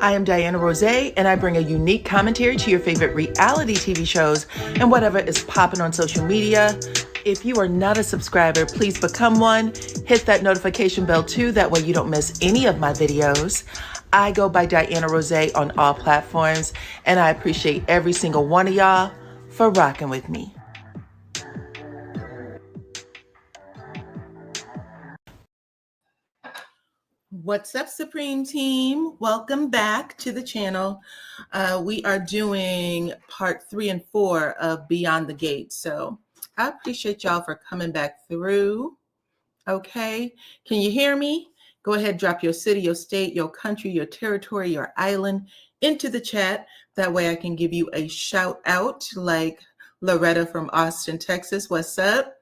I am DYANAROZAY, and I bring a unique commentary to your favorite reality TV shows and whatever is popping on social media. If you are not a subscriber, please become one. Hit that notification bell too, that way you don't miss any of my videos. I go by DYANAROZAY on all platforms, and I appreciate every single one of y'all for rocking with me. What's up, Supreme Team? Welcome back to the channel. We are doing part 3 and 4 of Beyond the Gate. So I appreciate y'all for coming back through. Okay, can you hear me? Go ahead, drop your city, your state, your country, your territory, your island into the chat. That way I can give you a shout out like Loretta from Austin, Texas. What's up?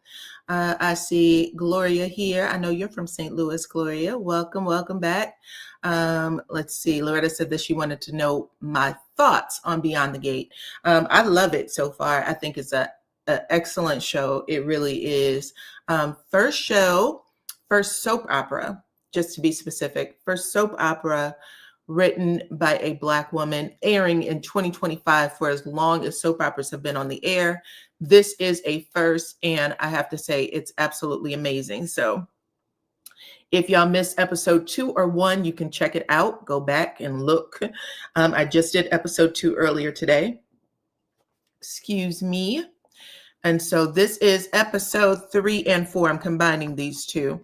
I see Gloria here. I know you're from St. Louis, Gloria. Welcome, welcome back. Let's see. Loretta said that she wanted to know my thoughts on Beyond the Gate. I love it so far. I think it's an excellent show. It really is. First soap opera, just to be specific. First soap opera written by a Black woman, airing in 2025 for as long as soap operas have been on the air. This is a first, and I have to say it's absolutely amazing. So if y'all missed episode 2 or 1, you can check it out. Go back and look. I just did episode 2 earlier today. Excuse me. And so this is episode 3 and 4. I'm combining these two.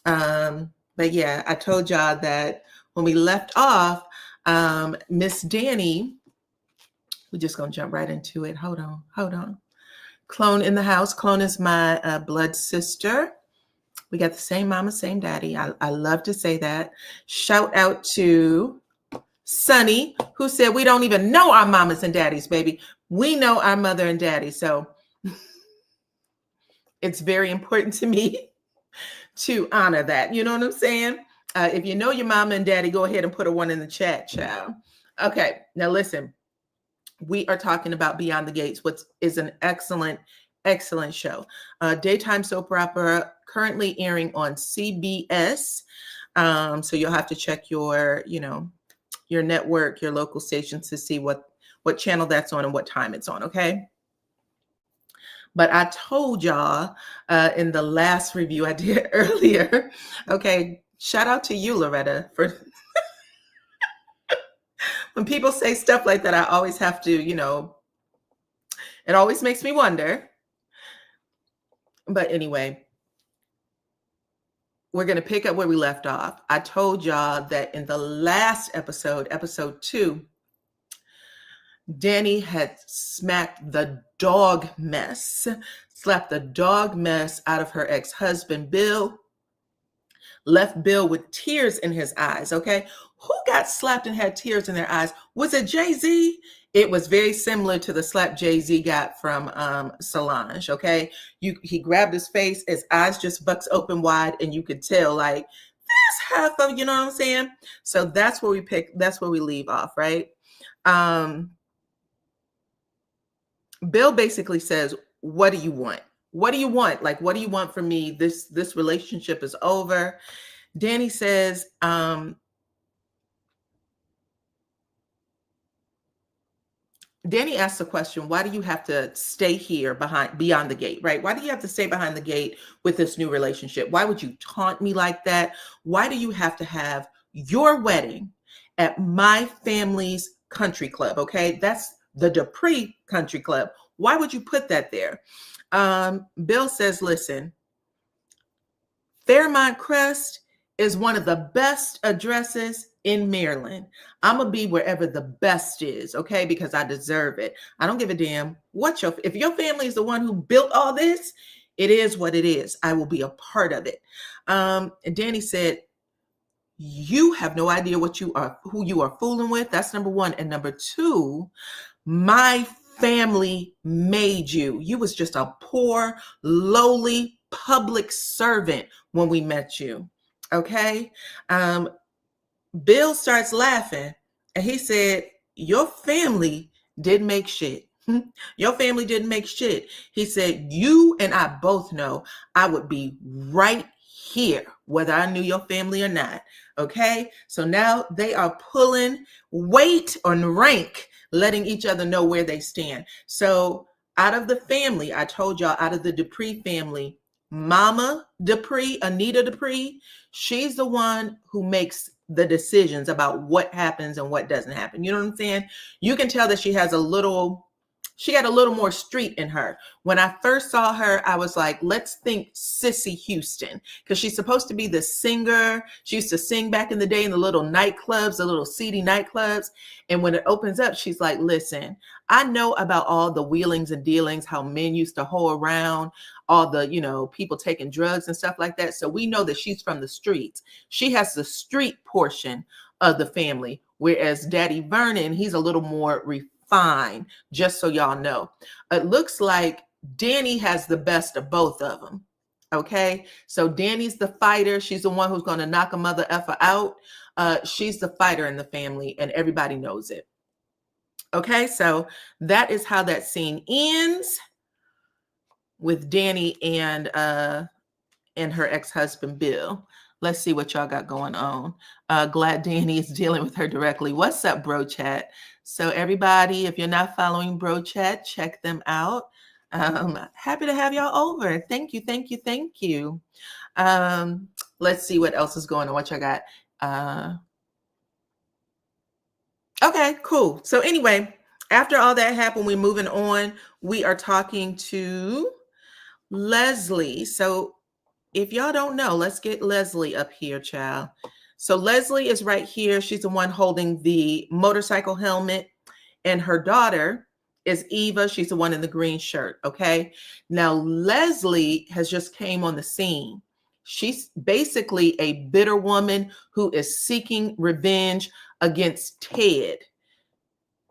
But yeah, I told y'all that when we left off, Miss Danny, we're just going to jump right into it. Hold on. Clone in the house. Clone is my blood sister. We got the same mama, same daddy. I love to say that. Shout out to Sunny, who said we don't even know our mamas and daddies, baby. We know our mother and daddy. So it's very important to me to honor that. You know what I'm saying? If you know your mama and daddy, go ahead and put a 1 in the chat, child. Okay, now listen. We are talking about Beyond the Gates, which is an excellent show. Daytime soap opera, currently airing on CBS. So you'll have to check your network, your local stations to see what channel that's on and what time it's on, okay? But I told y'all in the last review I did earlier, okay, shout out to you, Loretta, for when people say stuff like that, I always have to, it always makes me wonder. But anyway, we're going to pick up where we left off. I told y'all that in the last episode, episode 2, Danny had slapped the dog mess out of her ex-husband, Bill. Left Bill with tears in his eyes, okay? Who got slapped and had tears in their eyes? Was it Jay-Z? It was very similar to the slap Jay-Z got from Solange, okay? He grabbed his face, his eyes just bucks open wide, and you could tell, like, this half of, you know what I'm saying? So that's where we leave off, right? Bill basically says, what do you want? What do you want? Like, what do you want from me? This relationship is over. Danny says, Danny asks the question, why do you have to stay here beyond the gate, right? Why do you have to stay behind the gate with this new relationship? Why would you taunt me like that? Why do you have to have your wedding at my family's country club? Okay, that's the Dupree Country Club. Why would you put that there? Bill says, listen, Fairmont Crest is one of the best addresses in Maryland. I'm going to be wherever the best is, okay? Because I deserve it. I don't give a damn if your family is the one who built all this, it is what it is. I will be a part of it. And Danny said, you have no idea who you are fooling with. That's number 1. And number 2, my family made you. You was just a poor, lowly public servant when we met you. Okay. Bill starts laughing and he said, your family didn't make shit. Your family didn't make shit. He said, you and I both know I would be right here, whether I knew your family or not. Okay, so now they are pulling weight on rank, letting each other know where they stand. So out of the family, I told y'all, out of the Dupree family, Mama Dupree, Anita Dupree, she's the one who makes the decisions about what happens and what doesn't happen. You know what I'm saying? You can tell that she had a little more street in her. When I first saw her, I was like, let's think Sissy Houston, because she's supposed to be the singer. She used to sing back in the day in the little nightclubs, the little seedy nightclubs. And when it opens up, she's like, listen, I know about all the wheelings and dealings, how men used to hoe around, all the, people taking drugs and stuff like that. So we know that she's from the streets. She has the street portion of the family, whereas Daddy Vernon, he's a little more refined, just so y'all know. It looks like Danny has the best of both of them. Okay, so Danny's the fighter. She's the one who's going to knock a mother effer out. She's the fighter in the family, and everybody knows it. Okay, so that is how that scene ends with Danny and her ex-husband Bill. Let's see what y'all got going on. Glad Danny is dealing with her directly. What's up, Bro Chat? So everybody, if you're not following Bro Chat, check them out. Happy to have y'all over. Thank you, thank you, thank you. Let's see what else is going on. What y'all got? Okay, cool. So anyway, after all that happened, we're moving on. We are talking to Leslie. So if y'all don't know, let's get Leslie up here, child. So Leslie is right here. She's the one holding the motorcycle helmet, and her daughter is Eva. She's the one in the green shirt. Okay. Now Leslie has just came on the scene. She's basically a bitter woman who is seeking revenge against Ted.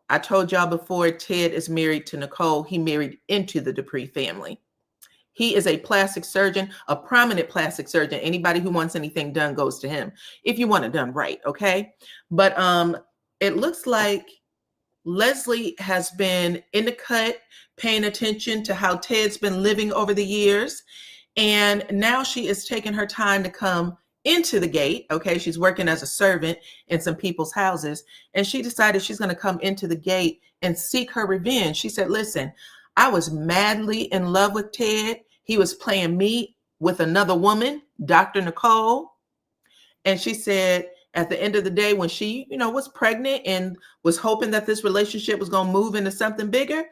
I told y'all before, Ted is married to Nicole. He married into the Dupree family. He is a plastic surgeon, a prominent plastic surgeon. Anybody who wants anything done goes to him, if you want it done right, okay? But it looks like Leslie has been in the cut, paying attention to how Ted's been living over the years. And now she is taking her time to come into the gate, okay? She's working as a servant in some people's houses. And she decided she's going to come into the gate and seek her revenge. She said, listen, I was madly in love with Ted. He was playing me with another woman, Dr. Nicole. And she said at the end of the day, when she, was pregnant and was hoping that this relationship was going to move into something bigger,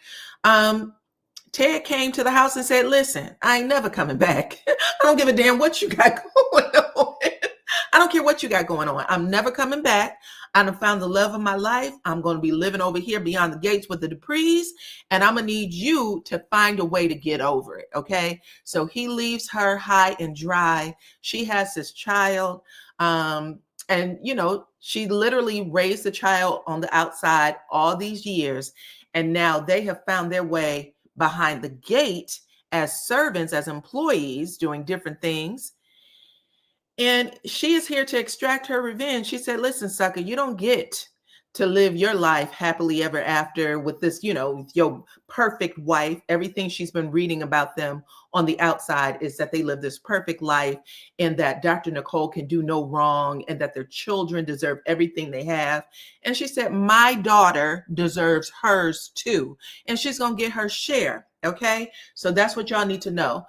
Ted came to the house and said, listen, I ain't never coming back. I don't give a damn what you got going on. I don't care what you got going on. I'm never coming back. I done found the love of my life. I'm going to be living over here beyond the gates with the Duprees, and I'm going to need you to find a way to get over it, okay? So he leaves her high and dry. She has this child, and, she literally raised the child on the outside all these years, and now they have found their way behind the gate as servants, as employees, doing different things. And she is here to extract her revenge. She said, listen, sucker, you don't get to live your life happily ever after with this, your perfect wife. Everything she's been reading about them on the outside is that they live this perfect life and that Dr. Nicole can do no wrong and that their children deserve everything they have. And she said, my daughter deserves hers too. And she's going to get her share. Okay. So that's what y'all need to know.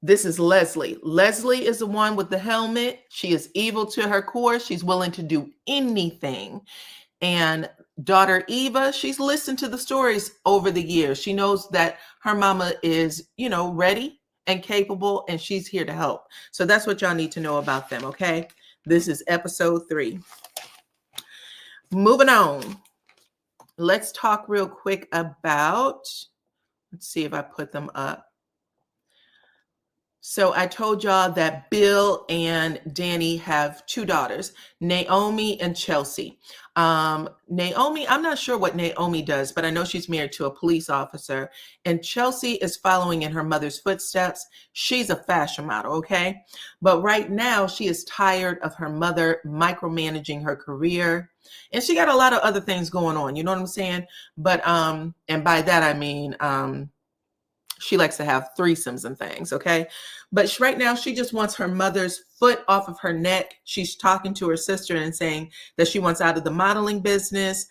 This is Leslie. Leslie is the one with the helmet. She is evil to her core. She's willing to do anything. And daughter Eva, she's listened to the stories over the years. She knows that her mama is, ready and capable, and she's here to help. So that's what y'all need to know about them, okay? This is episode 3. Moving on. Let's talk real quick about, let's see if I put them up. So I told y'all that Bill and Danny have 2 daughters, Naomi and Chelsea. Naomi, I'm not sure what Naomi does, but I know she's married to a police officer. And Chelsea is following in her mother's footsteps. She's a fashion model, okay? But right now, she is tired of her mother micromanaging her career. And she got a lot of other things going on, you know what I'm saying? But, and by that I mean, She likes to have threesomes and things, okay? But right now, she just wants her mother's foot off of her neck. She's talking to her sister and saying that she wants out of the modeling business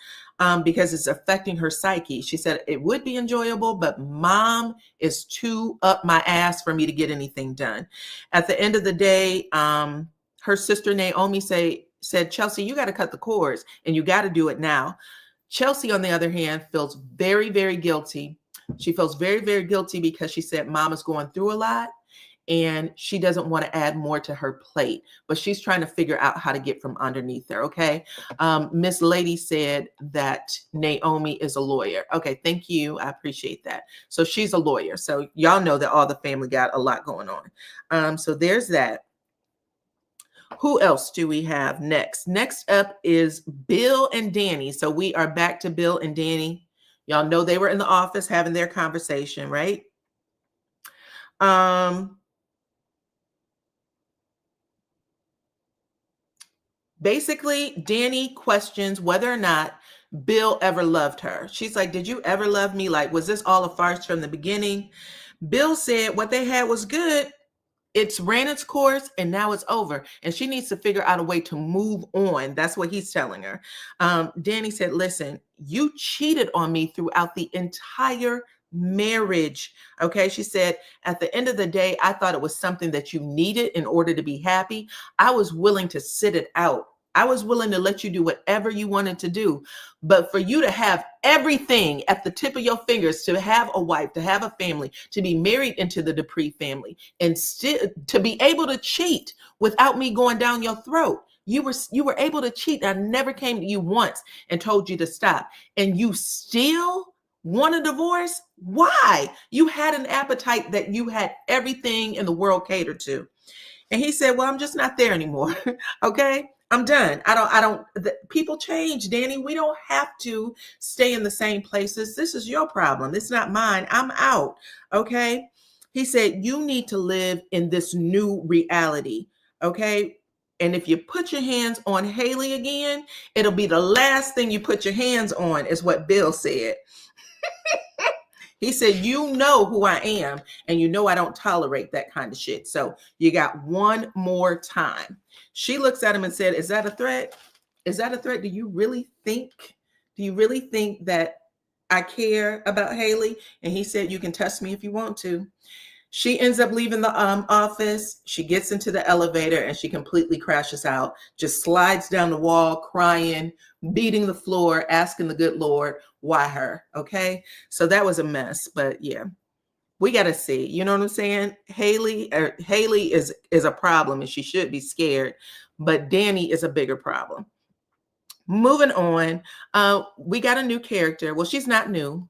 because it's affecting her psyche. She said it would be enjoyable, but mom is too up my ass for me to get anything done. At the end of the day, her sister Naomi said, Chelsea, you got to cut the cords and you got to do it now. Chelsea, on the other hand, feels very, very guilty. She feels very, very guilty because she said mama's going through a lot and she doesn't want to add more to her plate, but she's trying to figure out how to get from underneath her. Okay. Miss Lady said that Naomi is a lawyer. Okay. Thank you. I appreciate that. So she's a lawyer. So y'all know that all the family got a lot going on. So there's that. Who else do we have next? Next up is Bill and Danny. So we are back to Bill and Danny. Y'all know they were in the office having their conversation, right? Basically, Danny questions whether or not Bill ever loved her. She's like, did you ever love me? Like, was this all a farce from the beginning? Bill said what they had was good. It's ran its course and now it's over. And she needs to figure out a way to move on. That's what he's telling her. Danny said, listen, you cheated on me throughout the entire marriage. Okay. She said, at the end of the day, I thought it was something that you needed in order to be happy. I was willing to sit it out. I was willing to let you do whatever you wanted to do. But for you to have everything at the tip of your fingers, to have a wife, to have a family, to be married into the Dupree family, and still to be able to cheat without me going down your throat. You were able to cheat. I never came to you once and told you to stop. And you still want a divorce? Why? You had an appetite that you had everything in the world catered to. And he said, well, I'm just not there anymore. Okay. I'm done. People change, Danny. We don't have to stay in the same places. This is your problem. It's not mine. I'm out. Okay. He said, you need to live in this new reality. Okay. And if you put your hands on Haley again, it'll be the last thing you put your hands on, is what Bill said. He said, you know who I am, and you know I don't tolerate that kind of shit. So you got one more time. She looks at him and said, is that a threat? Is that a threat? Do you really think that I care about Haley? And he said, you can test me if you want to. She ends up leaving the office. She gets into the elevator and she completely crashes out, just slides down the wall, crying, beating the floor, asking the good Lord, why her? Okay. So that was a mess, but yeah, we got to see, you know what I'm saying? Haley is a problem and she should be scared, but Danny is a bigger problem. Moving on. We got a new character. Well, she's not new.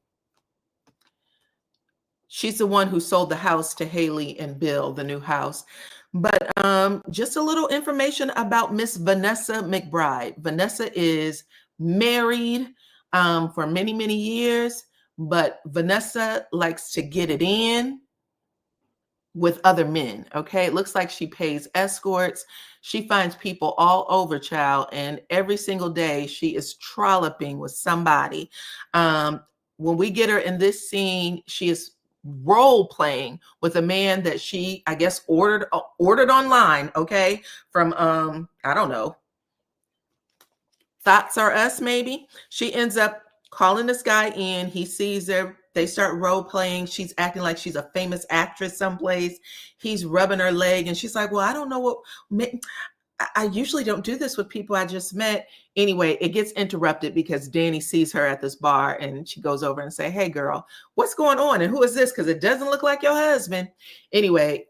She's the one who sold the house to Haley and Bill, the new house. But just a little information about Miss Vanessa McBride. Vanessa is married for many, many years, but Vanessa likes to get it in with other men. Okay. It looks like she pays escorts. She finds people all over, child. And every single day she is trolloping with somebody. When we get her in this scene, she is role playing with a man that she, I guess, ordered online, okay, from I don't know, Thoughts Are Us, maybe. She ends up calling this guy in. He sees her. They start role playing. She's acting like she's a famous actress someplace. He's rubbing her leg and she's like, well, I don't know what, I usually don't do this with people I just met. Anyway, it gets interrupted because Danny sees her at this bar and she goes over and say, hey girl, what's going on? And who is this? Because it doesn't look like your husband. Anyway,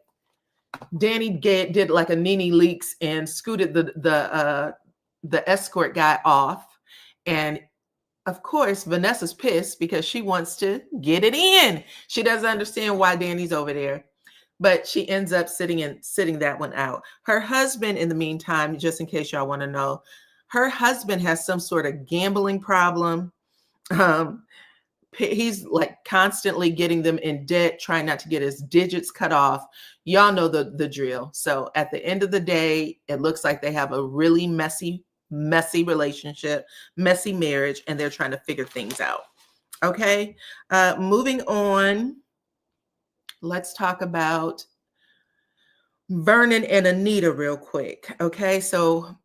Danny did like a Nene Leakes and scooted the escort guy off. And of course, Vanessa's pissed because she wants to get it in. She doesn't understand why Danny's over there. But she ends up sitting that one out. Her husband, in the meantime, just in case y'all want to know, her husband has some sort of gambling problem. He's like constantly getting them in debt, trying not to get his digits cut off. Y'all know the drill. So at the end of the day, it looks like they have a really messy relationship, messy marriage, and they're trying to figure things out. Okay. Moving on. let's talk about Vernon and Anita real quick. Okay, so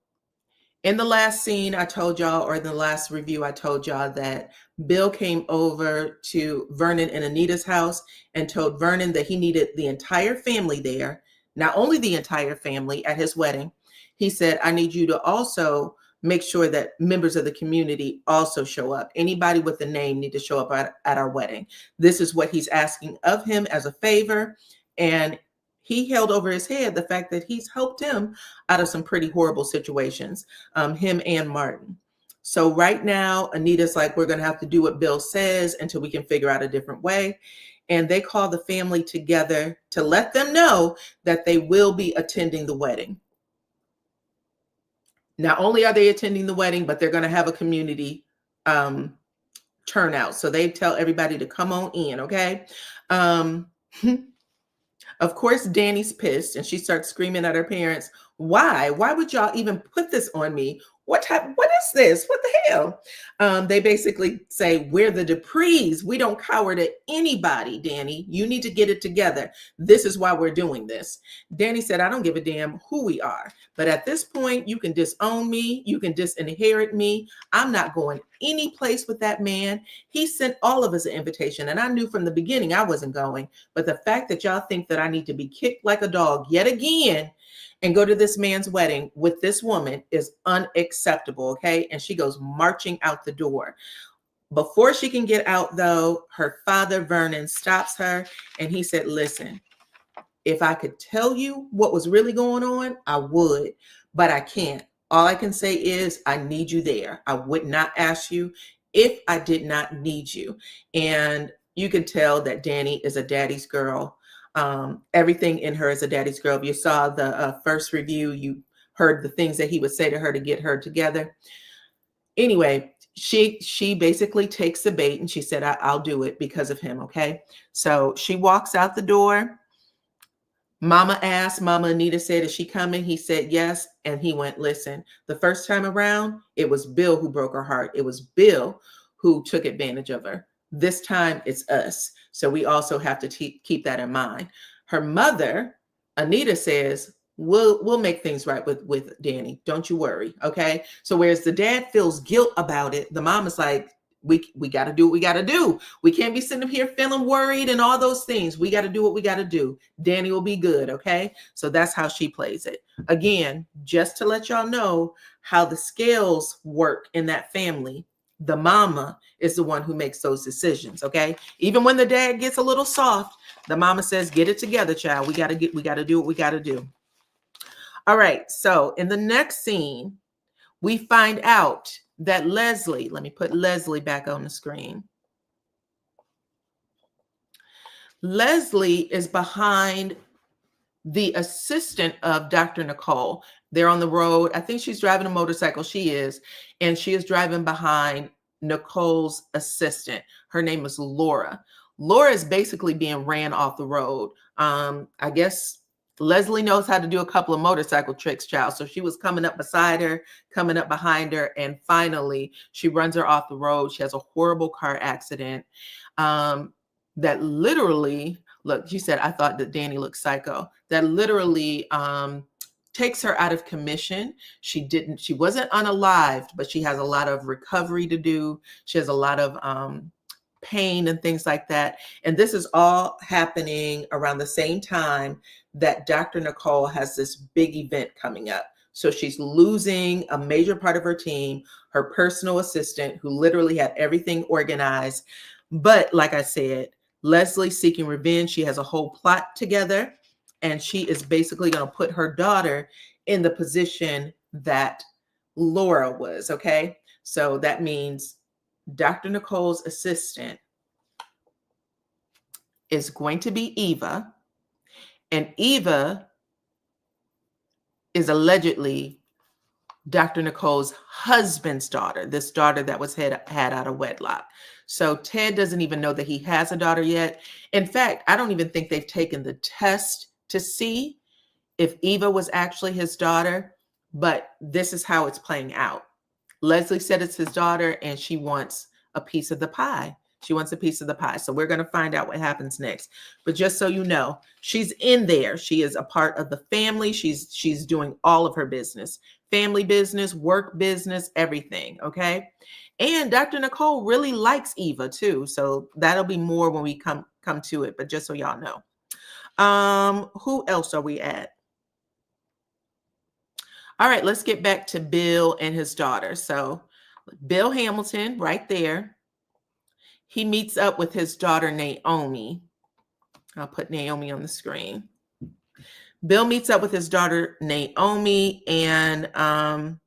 in the last scene, I told y'all, or in the last review, I told y'all that Bill came over to Vernon and Anita's house and told Vernon that he needed the entire family there, not only the entire family at his wedding. He said, I need you to also make sure that members of the community also show up. Anybody with a name need to show up at our wedding. This is what he's asking of him as a favor. And he held over his head the fact that he's helped him out of some pretty horrible situations, him and Martin. So right now, Anita's like, we're going to have to do what Bill says until we can figure out a different way. And they call the family together to let them know that they will be attending the wedding. Not only are they attending the wedding, but they're going to have a community turnout. So they tell everybody to come on in, okay? Of course, Danny's pissed and she starts screaming at her parents. Why? Why would y'all even put this on me? What is this? What the hell? They basically say, we're the Duprees. We don't cower to anybody, Danny. You need to get it together. This is why we're doing this. Danny said, I don't give a damn who we are. But at this point, you can disown me. You can disinherit me. I'm not going any place with that man. He sent all of us an invitation. And I knew from the beginning I wasn't going. But the fact that y'all think that I need to be kicked like a dog yet again and go to this man's wedding with this woman is unacceptable, okay? And she goes marching out the door. Before she can get out, though, her father, Vernon, stops her, and he said, listen, if I could tell you what was really going on, I would, but I can't. All I can say is I need you there. I would not ask you if I did not need you. And you can tell that Danny is a daddy's girl. Everything in her is a daddy's girl. If you saw the first review, you heard the things that he would say to her to get her together. Anyway, she basically takes the bait and she said, I'll do it because of him. Okay. So she walks out the door. Mama asked, Mama Anita said, is she coming? He said, yes. And he went, listen, the first time around, it was Bill who broke her heart. It was Bill who took advantage of her. This time it's us. So we also have to keep that in mind. Her mother, Anita, says, we'll make things right with Danny. Don't you worry. Okay. So whereas the dad feels guilt about it, the mom is like, we got to do what we got to do. We can't be sitting here feeling worried and all those things. We got to do what we got to do. Danny will be good. Okay. So that's how she plays it. Again, just to let y'all know how the scales work in that family. The mama is the one who makes those decisions. Okay. Even when the dad gets a little soft, the mama says, get it together, child. We got to do what we got to do. All right. So in the next scene, we find out that Leslie, let me put Leslie back on the screen. Leslie is behind the assistant of Dr. Nicole. They're on the road. I think she's driving a motorcycle. She is. And she is driving behind Nicole's assistant. Her name is Laura. Laura is basically being ran off the road. I guess Leslie knows how to do a couple of motorcycle tricks, child. So she was coming up beside her, coming up behind her, and finally she runs her off the road. She has a horrible car accident that literally, look, she said, I thought that Danny looked psycho. That literally takes her out of commission. She wasn't unalived, but she has a lot of recovery to do. She has a lot of pain and things like that. And this is all happening around the same time that Dr. Nicole has this big event coming up. So she's losing a major part of her team, her personal assistant, who literally had everything organized. But like I said, Leslie's seeking revenge. She has a whole plot together, and she is basically going to put her daughter in the position that Laura was. Okay. So that means Dr. Nicole's assistant is going to be Eva, and Eva is allegedly Dr. Nicole's husband's daughter, this daughter that was had out of wedlock. So Ted doesn't even know that he has a daughter yet. In fact, I don't even think they've taken the test to see if Eva was actually his daughter, but this is how it's playing out. Leslie said it's his daughter and she wants a piece of the pie. She wants a piece of the pie. So we're going to find out what happens next. But just so you know, she's in there. She is a part of the family. She's doing all of her business, family business, work business, everything. Okay. And Dr. Nicole really likes Eva too. So that'll be more when we come to it. But just so y'all know. Who else are we at? All right, let's get back to Bill and his daughter. So Bill Hamilton right there. He meets up with his daughter, Naomi. I'll put Naomi on the screen. Bill meets up with his daughter, Naomi, and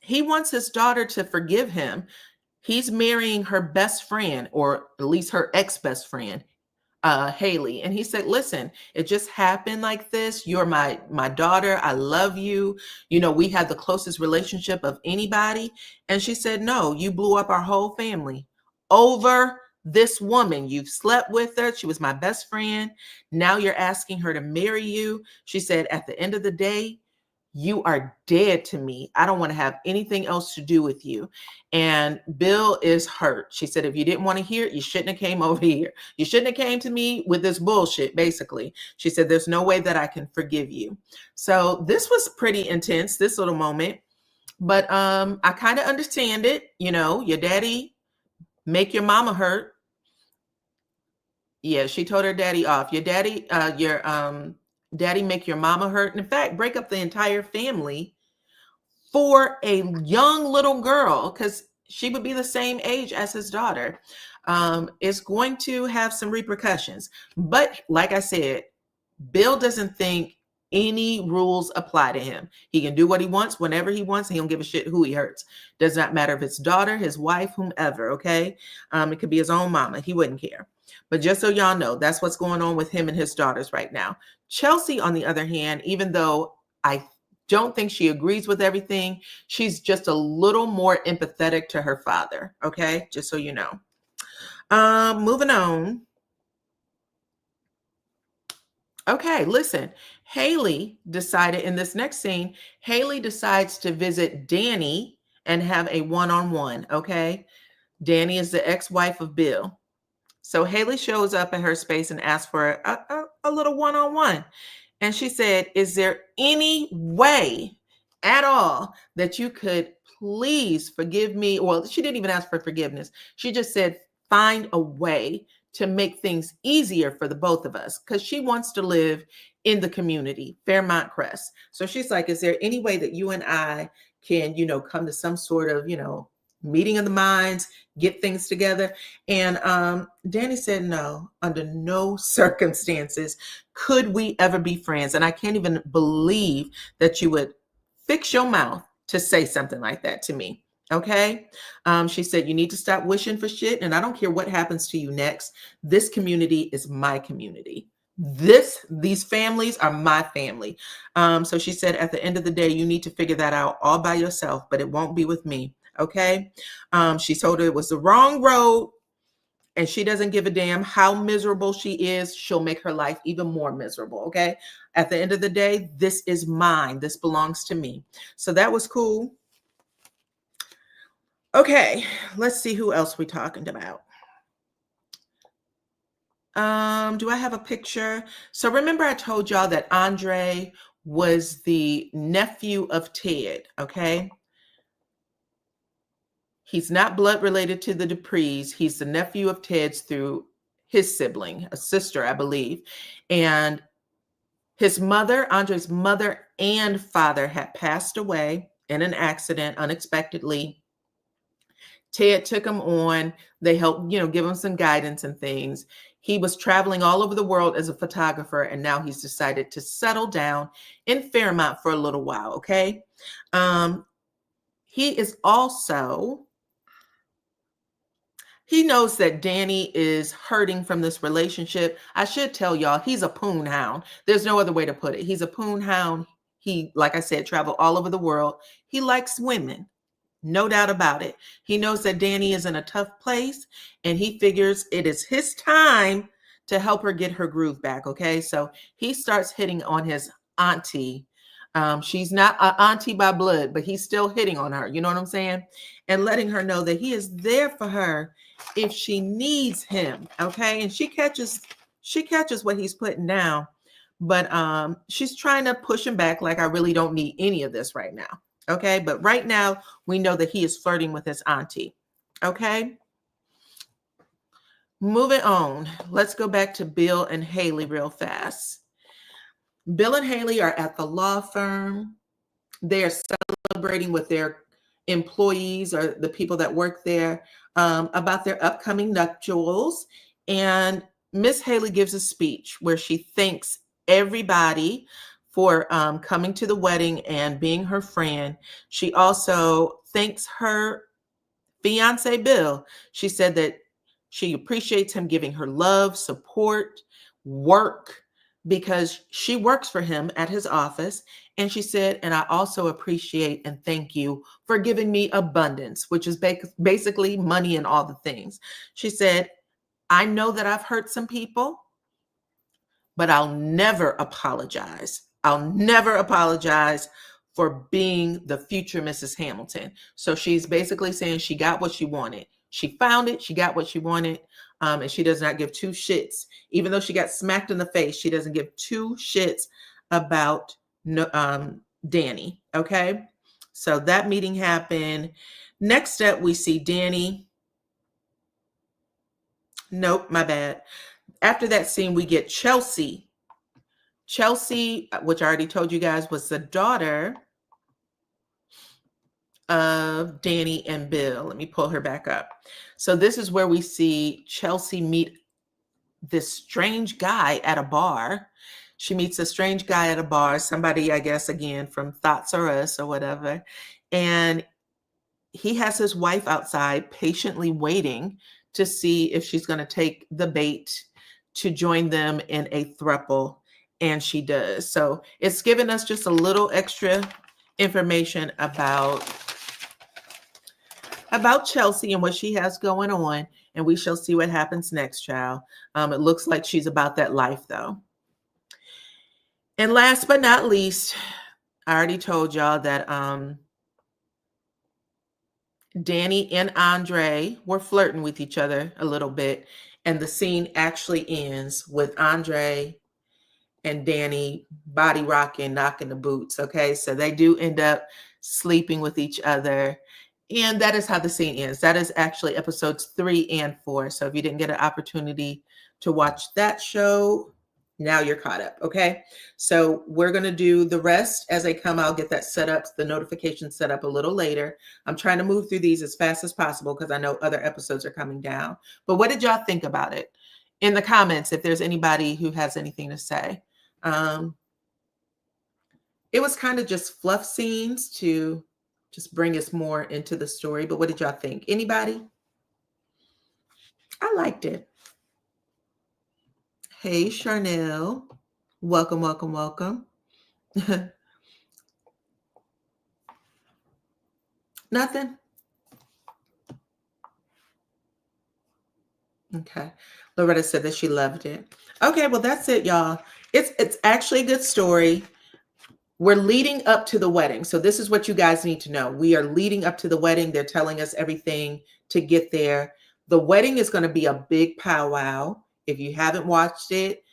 he wants his daughter to forgive him. He's marrying her best friend, or at least her ex-best friend, Haley. And he said, listen, it just happened like this. You're my daughter. I love you. You know, we had the closest relationship of anybody. And she said, no, you blew up our whole family over this woman. You've slept with her. She was my best friend. Now you're asking her to marry you. She said, at the end of the day, you are dead to me. I don't want to have anything else to do with you. And Bill is hurt. She said, if you didn't want to hear it, you shouldn't have came over here. You shouldn't have came to me with this bullshit, basically. She said, there's no way that I can forgive you. So this was pretty intense, this little moment. But I kind of understand it. You know, your daddy make your mama hurt. Yeah, she told her daddy off. Your daddy make your mama hurt. And in fact, break up the entire family for a young little girl, because she would be the same age as his daughter. It's going to have some repercussions. But like I said, Bill doesn't think any rules apply to him. He can do what he wants whenever he wants. He don't give a shit who he hurts. Does not matter if it's daughter, his wife, whomever. Okay. It could be his own mama. He wouldn't care. But just so y'all know, that's what's going on with him and his daughters right now. Chelsea, on the other hand, even though I don't think she agrees with everything, she's just a little more empathetic to her father. Okay. Just so you know. Moving on. Okay, listen, Haley decided in this next scene, Haley decides to visit Danny and have a one-on-one, okay? Danny is the ex-wife of Bill. So Haley shows up at her space and asks for a little one-on-one. And she said, is there any way at all that you could please forgive me? Well, she didn't even ask for forgiveness. She just said, find a way to make things easier for the both of us, because she wants to live in the community, Fairmont Crest. So she's like, is there any way that you and I can, you know, come to some sort of, you know, meeting of the minds, get things together? And Danny said, no, under no circumstances could we ever be friends. And I can't even believe that you would fix your mouth to say something like that to me. Okay. She said, you need to stop wishing for shit. And I don't care what happens to you next. This community is my community. These families are my family. So she said, at the end of the day, you need to figure that out all by yourself, but it won't be with me. Okay. She told her it was the wrong road, and she doesn't give a damn how miserable she is. She'll make her life even more miserable. Okay. At the end of the day, this is mine. This belongs to me. So that was cool. Okay, let's see who else we're talking about. Do I have a picture? So remember I told y'all that Andre was the nephew of Ted, okay? He's not blood related to the Duprees. He's the nephew of Ted's through his sibling, a sister, I believe. And his mother, Andre's mother and father, had passed away in an accident unexpectedly. Ted took him on. They helped, you know, give him some guidance and things. He was traveling all over the world as a photographer, and now he's decided to settle down in Fairmont for a little while, okay? He is also, he knows that Danny is hurting from this relationship. I should tell y'all, he's a poon hound. There's no other way to put it. He's a poon hound. He, like I said, traveled all over the world. He likes women. No doubt about it. He knows that Danny is in a tough place, and he figures it is his time to help her get her groove back. Okay. So he starts hitting on his auntie. She's not an auntie by blood, but he's still hitting on her. You know what I'm saying? And letting her know that he is there for her if she needs him, okay? And she catches what he's putting down, but she's trying to push him back like, I really don't need any of this right now, okay? But right now, we know that he is flirting with his auntie, okay? Moving on, let's go back to Bill and Haley real fast. Bill and Haley are at the law firm. They are celebrating with their employees or the people that work there about their upcoming nuptials. And Miss Haley gives a speech where she thanks everybody for coming to the wedding and being her friend. She also thanks her fiance, Bill. She said that she appreciates him giving her love, support, work, because she works for him at his office. And she said, and I also appreciate and thank you for giving me abundance, which is basically money and all the things. She said, I know that I've hurt some people, but I'll never apologize. I'll never apologize for being the future Mrs. Hamilton. So she's basically saying she got what she wanted. She found it. She got what she wanted. And she does not give two shits. Even though she got smacked in the face, she doesn't give two shits about Danny. Okay. So that meeting happened. Next up, we see Danny. Nope, my bad. After that scene, we get Chelsea. Chelsea, which I already told you guys, was the daughter of Danny and Bill. Let me pull her back up. So this is where we see Chelsea meet this strange guy at a bar. She meets a strange guy at a bar, somebody, I guess, again, from Thoughts R Us or whatever. And he has his wife outside patiently waiting to see if she's going to take the bait to join them in a throuple. And she does. So it's given us just a little extra information about Chelsea and what she has going on. And we shall see what happens next, child. It looks like she's about that life, though. And last but not least, I already told y'all that Danny and Andre were flirting with each other a little bit. And the scene actually ends with Andre and Danny body rocking, knocking the boots. Okay, so they do end up sleeping with each other. And that is how the scene ends. That is actually episodes 3 and 4. So if you didn't get an opportunity to watch that show, now you're caught up. Okay, so we're going to do the rest as they come. I'll get that set up, the notification set up a little later. I'm trying to move through these as fast as possible because I know other episodes are coming down. But what did y'all think about it? In the comments, if there's anybody who has anything to say. It was kind of just fluff scenes to just bring us more into the story. But what did y'all think? Anybody? I liked it. Hey, Charnel. Welcome, welcome, welcome. Nothing? Okay. Loretta said that she loved it. Okay, well, that's it, y'all. It's actually a good story. We're leading up to the wedding. So this is what you guys need to know. We are leading up to the wedding. They're telling us everything to get there. The wedding is going to be a big powwow. If you haven't watched it,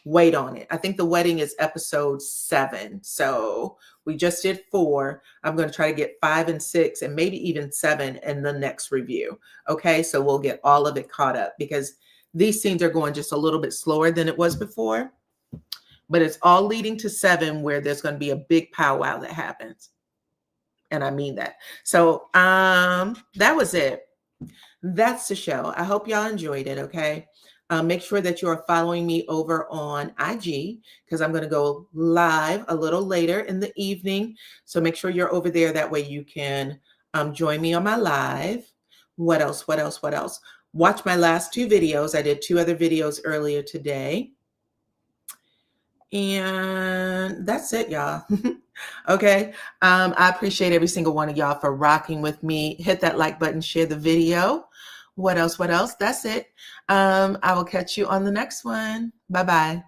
wait on it. I think the wedding is episode 7. So we just did 4. I'm going to try to get 5 and 6 and maybe even 7 in the next review. Okay, so we'll get all of it caught up because these scenes are going just a little bit slower than it was before. But it's all leading to 7 where there's going to be a big powwow that happens. And I mean that. So that was it. That's the show. I hope y'all enjoyed it, okay? Make sure that you are following me over on IG because I'm going to go live a little later in the evening. So make sure you're over there. That way you can join me on my live. What else? What else? What else? Watch my last 2 videos. I did 2 other videos earlier today. And that's it, y'all. Okay. I appreciate every single one of y'all for rocking with me. Hit that like button, share the video. What else? What else? That's it. I will catch you on the next one. Bye-bye.